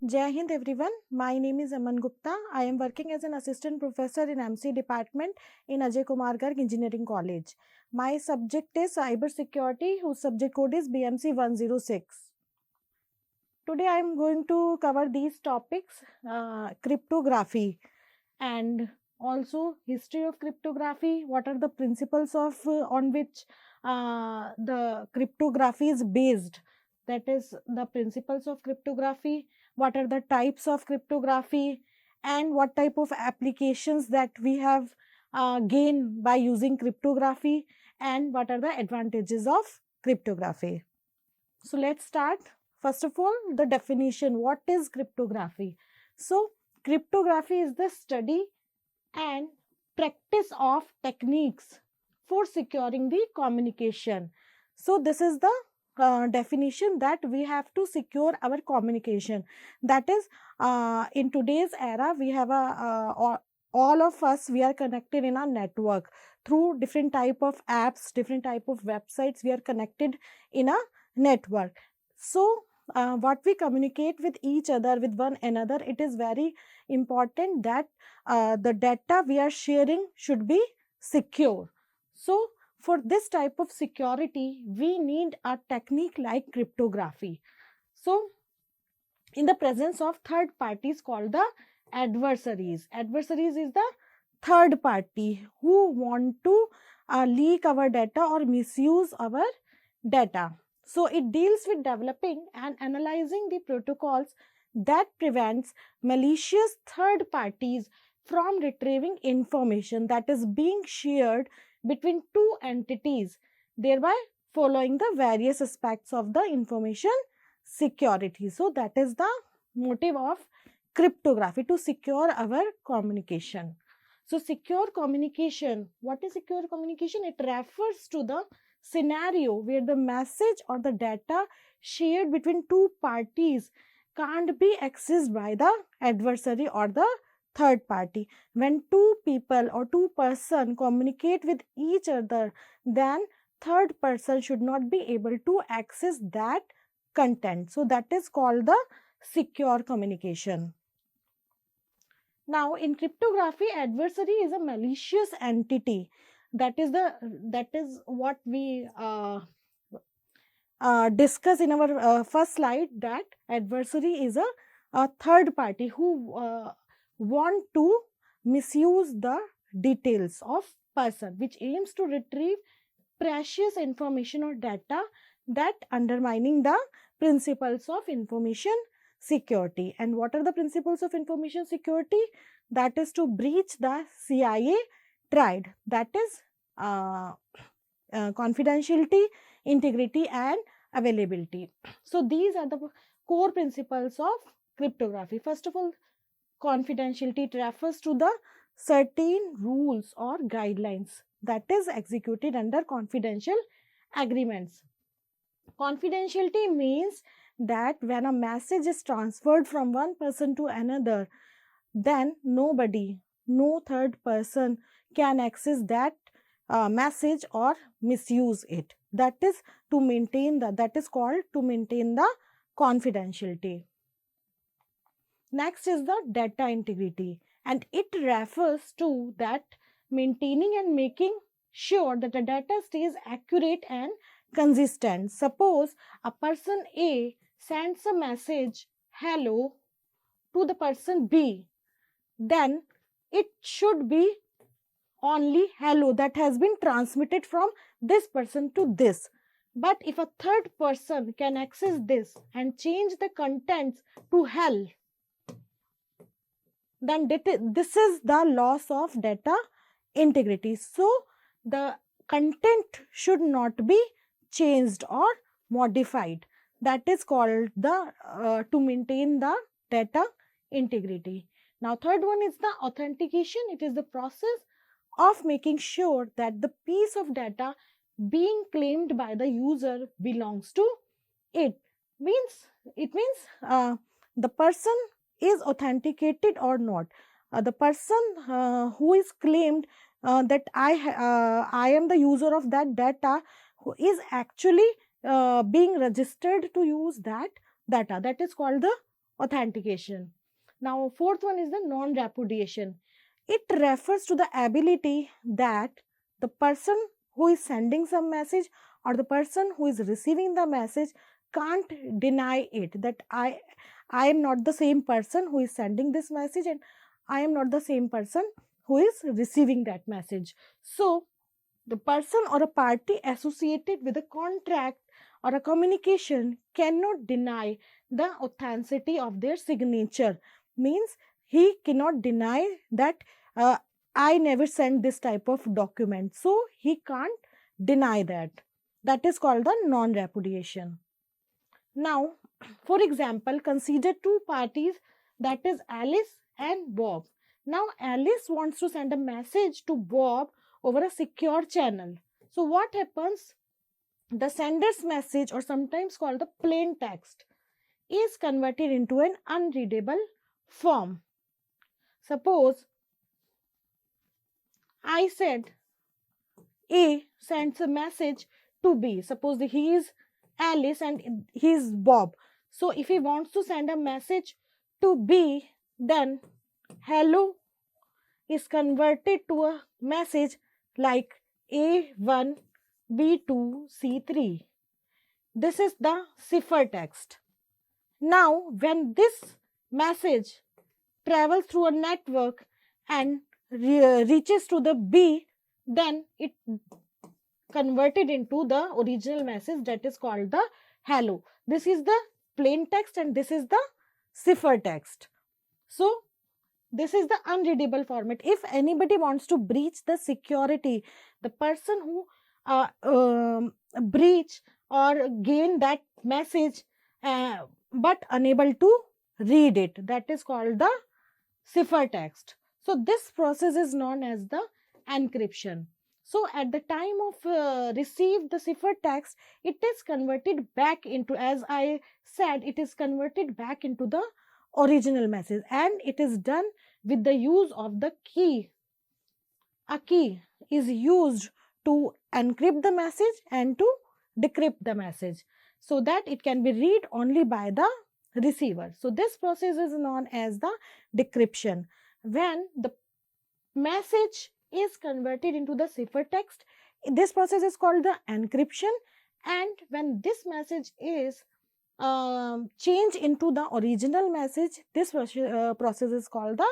Jai Hind everyone, my name is Aman Gupta. I am working as an assistant professor in MC department in Ajay Kumar Garg Engineering College. My subject is cyber security whose subject code is BMC 106. Today I am going to cover these topics, cryptography and also history of cryptography, what are the principles of on which the cryptography is based, that is the principles of cryptography, what are the types of cryptography, and what type of applications that we have gained by using cryptography, and what are the advantages of cryptography. So let's start. First of all, the definition. What is cryptography? So cryptography is the study and practice of techniques for securing the communication. So this is the definition, that we have to secure our communication. That is, in today's era, we have all of us, we are connected in a network through different type of apps, different type of websites. We are connected in a network. So what we communicate with each other, with one another, it is very important that the data we are sharing should be secure. So for this type of security, we need a technique like cryptography. So in the presence of third parties called the adversaries. Adversaries is the third party who want to leak our data or misuse our data. So it deals with developing and analyzing the protocols that prevents malicious third parties from retrieving information that is being shared between two entities, thereby following the various aspects of the information security. So that is the motive of cryptography, to secure our communication. So secure communication, what is secure communication? It refers to the scenario where the message or the data shared between two parties can't be accessed by the adversary or the third party. When two people or two person communicate with each other, then third person should not be able to access that content. So that is called the secure communication. Now in cryptography, adversary is a malicious entity. That is what we discuss in our first slide, that adversary is a third party who want to misuse the details of person, which aims to retrieve precious information or data that undermining the principles of information security. And what are the principles of information security? That is to breach the CIA tried, that is confidentiality, integrity, and availability. So these are the core principles of cryptography. First of all, confidentiality, it refers to the certain rules or guidelines that is executed under confidential agreements. Confidentiality means that when a message is transferred from one person to another, then nobody, no third person can access that message or misuse it. That is to maintain that is called to maintain the confidentiality. Next is the data integrity, and it refers to that maintaining and making sure that the data stays accurate and consistent. Suppose a person A sends a message hello to the person B, then it should be only hello that has been transmitted from this person to this. But if a third person can access this and change the contents to hell, then this is the loss of data integrity. So the content should not be changed or modified. That is called the to maintain the data integrity. Now third one is the authentication. It is the process of making sure that the piece of data being claimed by the user belongs to it. It means the person is authenticated or not. The person who is claimed that I am the user of that data, who is actually being registered to use that data. That is called the authentication. Now, fourth one is the non-repudiation. It refers to the ability that the person who is sending some message or the person who is receiving the message can't deny it, that I am not the same person who is sending this message and I am not the same person who is receiving that message. So, the person or a party associated with a contract or a communication cannot deny the authenticity of their signature. Means he cannot deny that uh, I never sent this type of document. So he can't deny that. That is called the non-repudiation. Now, for example, consider two parties, that is Alice and Bob. Now, Alice wants to send a message to Bob over a secure channel. So, what happens? The sender's message, or sometimes called the plain text, is converted into an unreadable form. Suppose I said A sends a message to B. Suppose he is Alice and he is Bob. So if he wants to send a message to B, then hello is converted to a message like A1, B2, C3. This is the ciphertext. Now, when this message travels through a network and reaches to the B, then it converted into the original message, that is called the hello. This is the plain text and this is the ciphertext. So, this is the unreadable format. If anybody wants to breach the security, the person who breach or gain that message but unable to read it, that is called the ciphertext. So this process is known as the encryption. So at the time of receive the ciphertext, it is converted back into, as I said, it is converted back into the original message, and it is done with the use of the key. A key is used to encrypt the message and to decrypt the message so that it can be read only by the receiver. So this process is known as the decryption. When the message is converted into the ciphertext, this process is called the encryption, and when this message is changed into the original message, this process is called the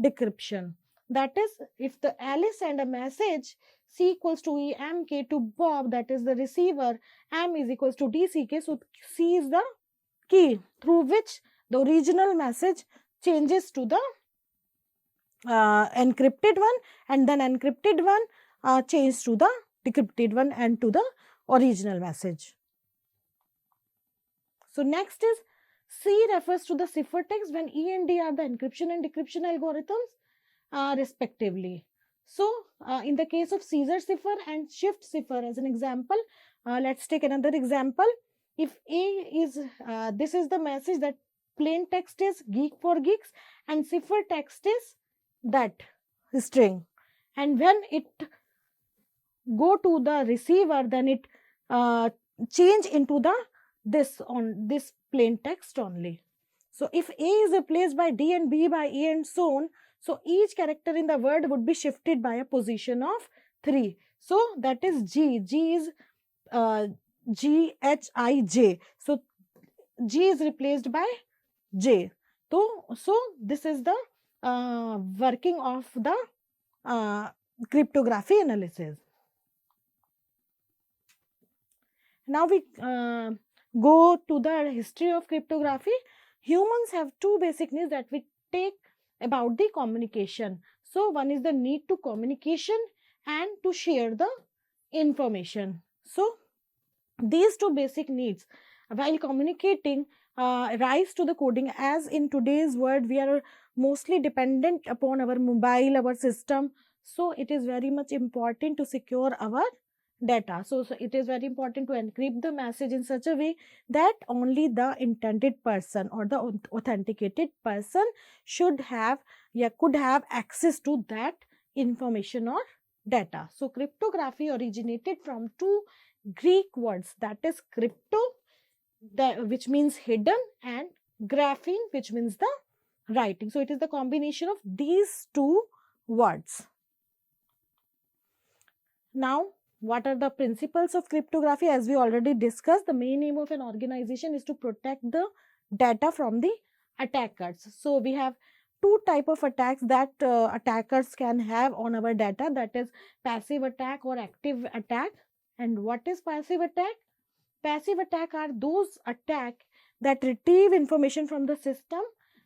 decryption. That is, if the Alice send a message C equals to EMK to Bob, that is the receiver, M is equals to DCK, so C is the key through which the original message changes to the encrypted one, and then encrypted one changes to the decrypted one and to the original message. So next is C refers to the ciphertext when E and D are the encryption and decryption algorithms respectively. So in the case of Caesar cipher and shift cipher as an example, let's take another example. If A is, this is the message, that plain text is geek for geeks and ciphertext is that string, and when it go to the receiver, then it change into the this plain text only. So if A is replaced by D and B by E and so on, so each character in the word would be shifted by a position of 3. So that is G. G is GHIJ. So G is replaced by J. So this is the working of the cryptography analysis. Now we go to the history of cryptography. Humans have two basic needs that we take about the communication. So one is the need to communication and to share the information. So these two basic needs while communicating rise to the coding. As in today's world, we are mostly dependent upon our mobile, our system. So it is very much important to secure our data. So it is very important to encrypt the message in such a way that only the intended person or the authenticated person should have, could have access to that information or data. So cryptography originated from two Greek words, that is crypto, which means hidden, and graphene, which means the writing. So it is the combination of these two words. Now, what are the principles of cryptography? As we already discussed, the main aim of an organization is to protect the data from the attackers. So we have two type of attacks that attackers can have on our data, that is passive attack or active attack. And what is passive attack? Passive attack are those attack that retrieve information from the system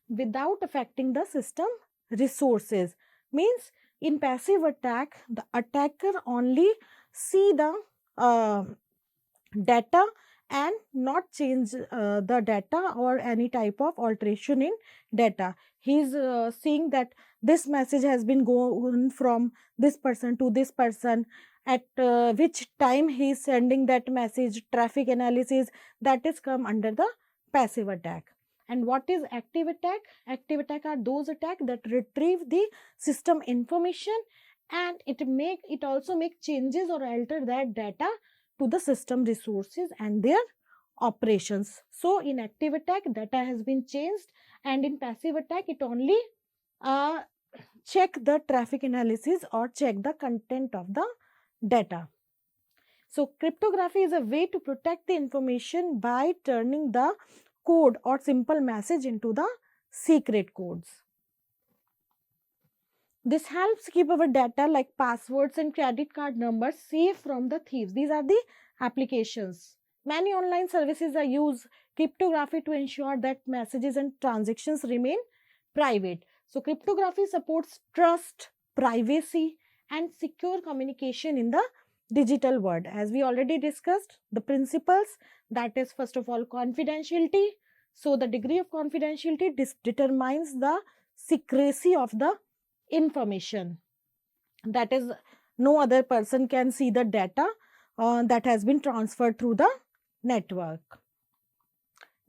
without affecting the system resources. Means in passive attack, the attacker only see the data and not change the data or any type of alteration in data. He is seeing that this message has been gone from this person to this person, at which time he is sending that message, traffic analysis, that is come under the passive attack. And what is active attack? Active attack are those attack that retrieve the system information and it also make changes or alter that data to the system resources and their operations. So in active attack, data has been changed, and in passive attack, it only check the traffic analysis or check the content of the data. So cryptography is a way to protect the information by turning the code or simple message into the secret codes. This helps keep our data like passwords and credit card numbers safe from the thieves. These are the applications. Many online services use cryptography to ensure that messages and transactions remain private. So cryptography supports trust, privacy, and secure communication in the digital world. As we already discussed, the principles, that is first of all confidentiality. So the degree of confidentiality determines the secrecy of the information. That is, no other person can see the data that has been transferred through the network.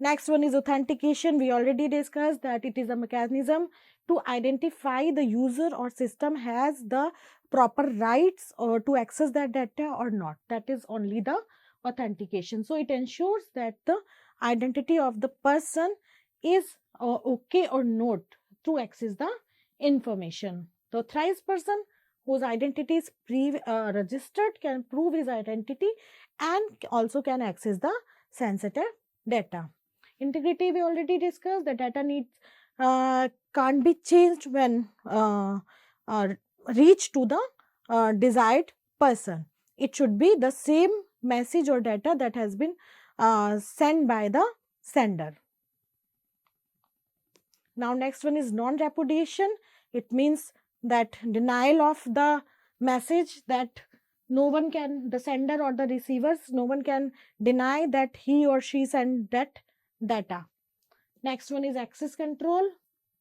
Next one is authentication. We already discussed that it is a mechanism to identify the user or system has the proper rights or to access that data or not. That is only the authentication. So it ensures that the identity of the person is okay or not to access the information. The authorized person whose identity is registered can prove his identity and also can access the sensitive data. Integrity, we already discussed. The data needs can't be changed when reach to the desired person. It should be the same message or data that has been sent by the sender. Now next one is non-repudiation. It means that denial of the message, that no one can, the sender or the receivers, no one can deny that he or she sent that data. Next one is access control.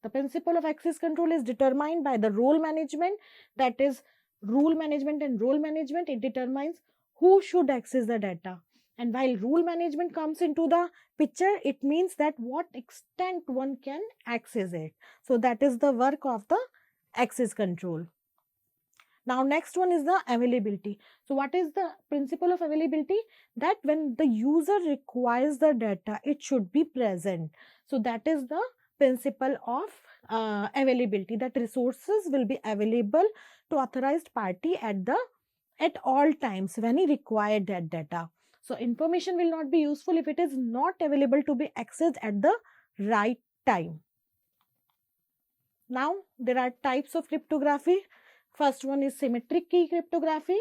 The principle of access control is determined by the role management, that is rule management and role management. It determines who should access the data. And while rule management comes into the picture, it means that what extent one can access it. So that is the work of the access control. Now next one is the availability. So what is the principle of availability? That when the user requires the data, it should be present. So that is the principle of availability, that resources will be available to authorized party at all times when he required that data. So information will not be useful if it is not available to be accessed at the right time. Now there are types of cryptography. First one is symmetric key cryptography.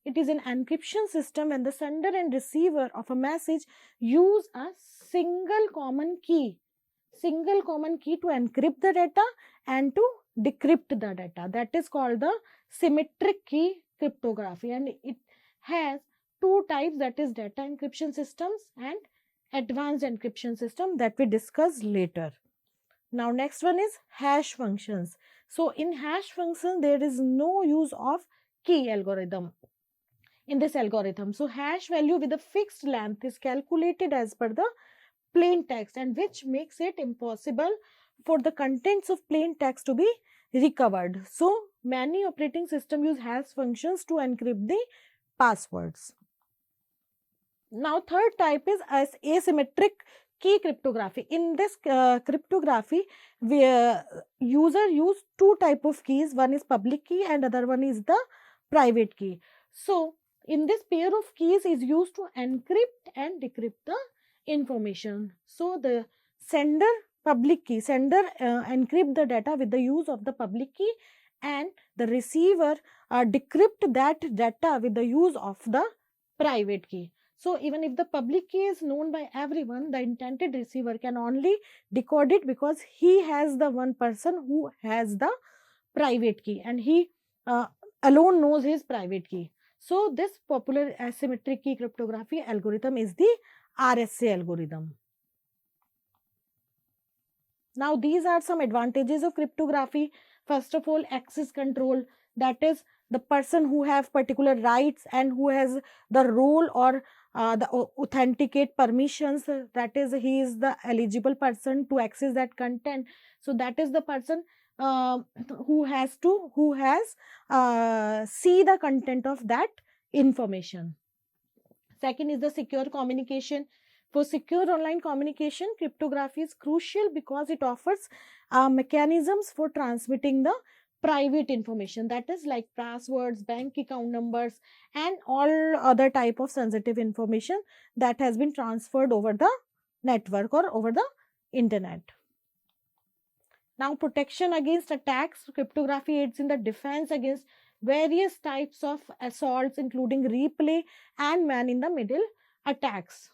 It is an encryption system when the sender and receiver of a message use a single common key to encrypt the data and to decrypt the data. That is called the symmetric key cryptography, and it has two types, that is data encryption systems and advanced encryption system, that we discuss later. Now next one is hash functions. So in hash function there is no use of key algorithm in this algorithm. So hash value with a fixed length is calculated as per the plain text, and which makes it impossible for the contents of plain text to be recovered. So many operating systems use hash functions to encrypt the passwords. Now third type is as asymmetric key cryptography. In this cryptography, user use two type of keys. One is public key and other one is the private key. So in this pair of keys is used to encrypt and decrypt the information. So the sender public key, sender encrypt the data with the use of the public key, and the receiver decrypt that data with the use of the private key. So even if the public key is known by everyone, the intended receiver can only decode it because he has the one person who has the private key, and he alone knows his private key. So this popular asymmetric key cryptography algorithm is the RSA algorithm. Now these are some advantages of cryptography. First of all, access control, that is the person who have particular rights and who has the role or the authenticate permissions, that is he is the eligible person to access that content. So that is the person who has see the content of that information. Second is the secure communication. For secure online communication, cryptography is crucial because it offers mechanisms for transmitting the private information, that is like passwords, bank account numbers, and all other type of sensitive information that has been transferred over the network or over the internet. Now, protection against attacks. Cryptography aids in the defense against various types of assaults, including replay and man-in-the-middle attacks.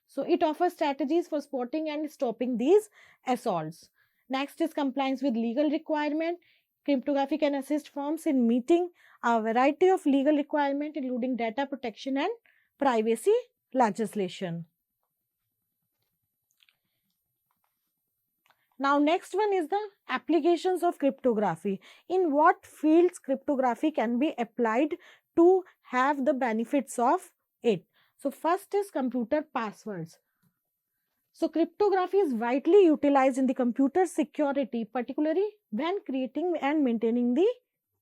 So, it offers strategies for spotting and stopping these assaults. Next is compliance with legal requirement. Cryptography can assist firms in meeting a variety of legal requirements, including data protection and privacy legislation. Now, next one is the applications of cryptography. In what fields cryptography can be applied to have the benefits of it? So, first is computer passwords. So, cryptography is widely utilized in the computer security, particularly when creating and maintaining the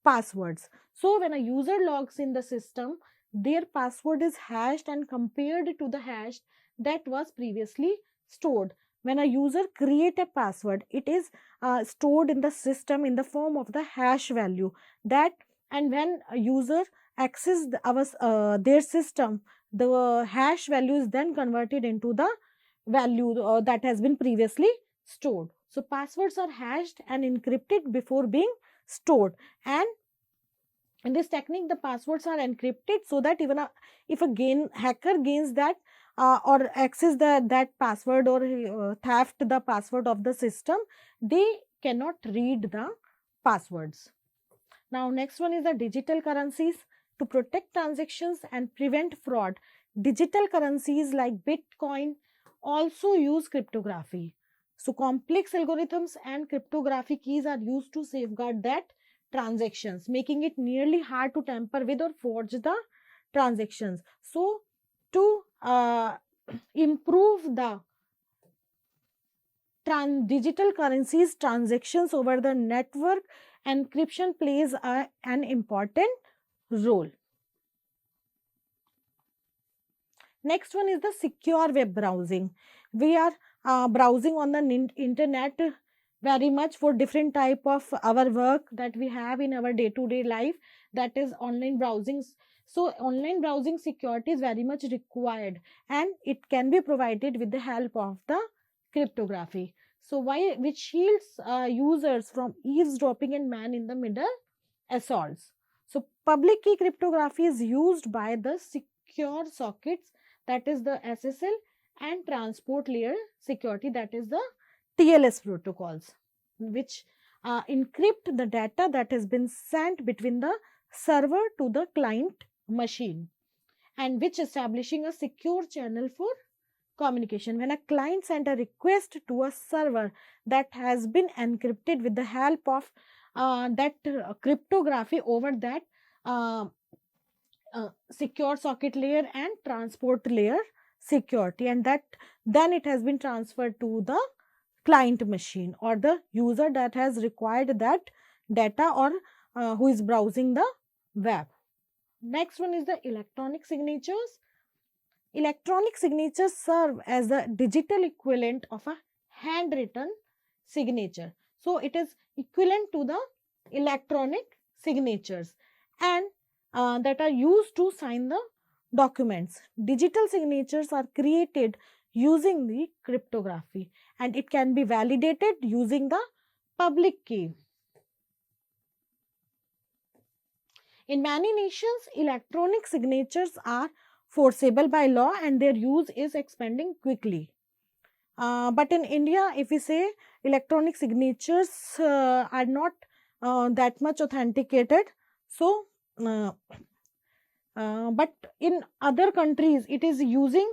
passwords. So, when a user logs in the system, their password is hashed and compared to the hash that was previously stored. When a user create a password, it is stored in the system in the form of the hash value, that, and when a user access their system, the hash value is then converted into the value that has been previously stored. So passwords are hashed and encrypted before being stored, and in this technique the passwords are encrypted so that even if a hacker gains that or access that password or theft the password of the system, they cannot read the passwords. Now next one is the digital currencies. To protect transactions and prevent fraud, digital currencies like Bitcoin also use cryptography. So complex algorithms and cryptography keys are used to safeguard that transactions, making it nearly hard to tamper with or forge the transactions. So to improve the digital currencies transactions over the network, encryption plays an important role. Next one is the secure web browsing. We are browsing on the internet very much for different type of our work that we have in our day-to-day life, that is online browsing. So online browsing security is very much required, and it can be provided with the help of the cryptography. So which shields users from eavesdropping and man-in-the-middle assaults. So public key cryptography is used by the secure sockets, that is the SSL, and transport layer security, that is the TLS protocols, which encrypt the data that has been sent between the server to the client machine, and which establishing a secure channel for communication. When a client sent a request to a server that has been encrypted with the help of cryptography over that secure socket layer and transport layer security, and that then it has been transferred to the client machine or the user that has required that data, or who is browsing the web. Next one is the electronic signatures. Electronic signatures serve as the digital equivalent of a handwritten signature. So it is equivalent to the electronic signatures and that are used to sign the documents. Digital signatures are created using the cryptography and it can be validated using the public key. In many nations, electronic signatures are forcible by law and their use is expanding quickly. But in India, if we say electronic signatures are not that much authenticated, so but in other countries it is using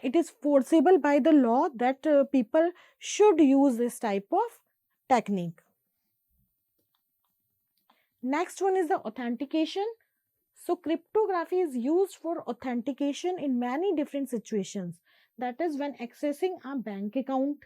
it is forcible by the law that people should use this type of technique. Next one is the authentication. So cryptography is used for authentication in many different situations. That is when accessing a bank account,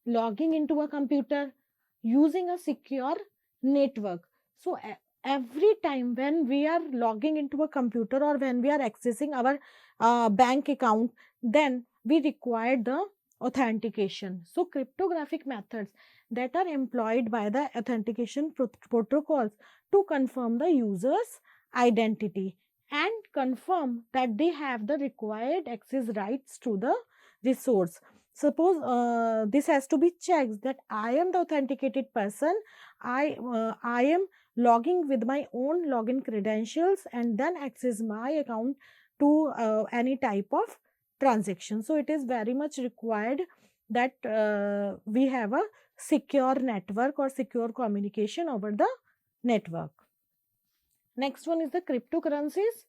logging into a computer, using a secure network. So every time when we are logging into a computer or when we are accessing our bank account, then we require the authentication. So cryptographic methods that are employed by the authentication protocols to confirm the user's identity and confirm that they have the required access rights to the resource. Suppose this has to be checked that I am the authenticated person, I am logging with my own login credentials and then access my account to any type of transaction. So it is very much required that we have a secure network or secure communication over the network. Next one is the cryptocurrencies.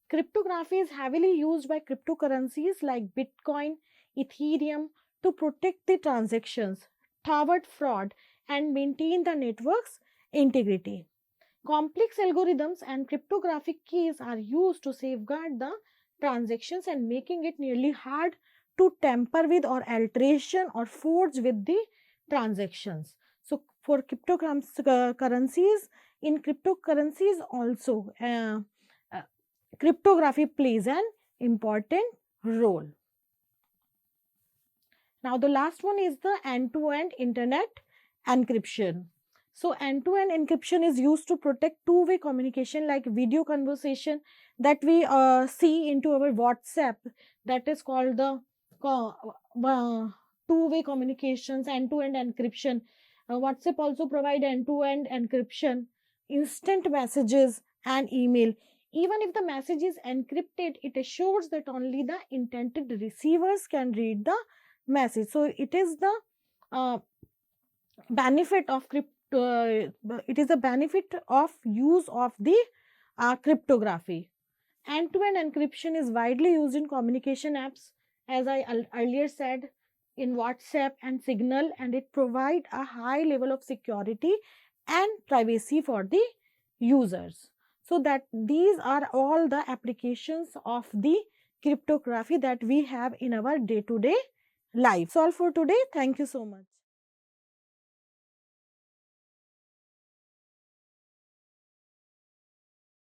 Cryptography is heavily used by cryptocurrencies like Bitcoin, Ethereum to protect the transactions, thwart fraud, and maintain the network's integrity. Complex algorithms and cryptographic keys are used to safeguard the transactions and making it nearly hard to tamper with or alteration or forge with the transactions. So for cryptocurrencies, in cryptocurrencies also cryptography plays an important role. Now the last one is the end-to-end internet encryption. So end-to-end encryption is used to protect two-way communication like video conversation that we see into our WhatsApp, that is called the two-way communications, end-to-end encryption. WhatsApp also provide end-to-end encryption, instant messages and email. Even if the message is encrypted, it assures that only the intended receivers can read the message. So it is the benefit of it is a benefit of use of the cryptography. End-to-end encryption is widely used in communication apps, as I earlier said, in WhatsApp and Signal, and it provides a high level of security and privacy for the users. So that these are all the applications of the cryptography that we have in our day-to-day life. That's all for today. Thank you so much.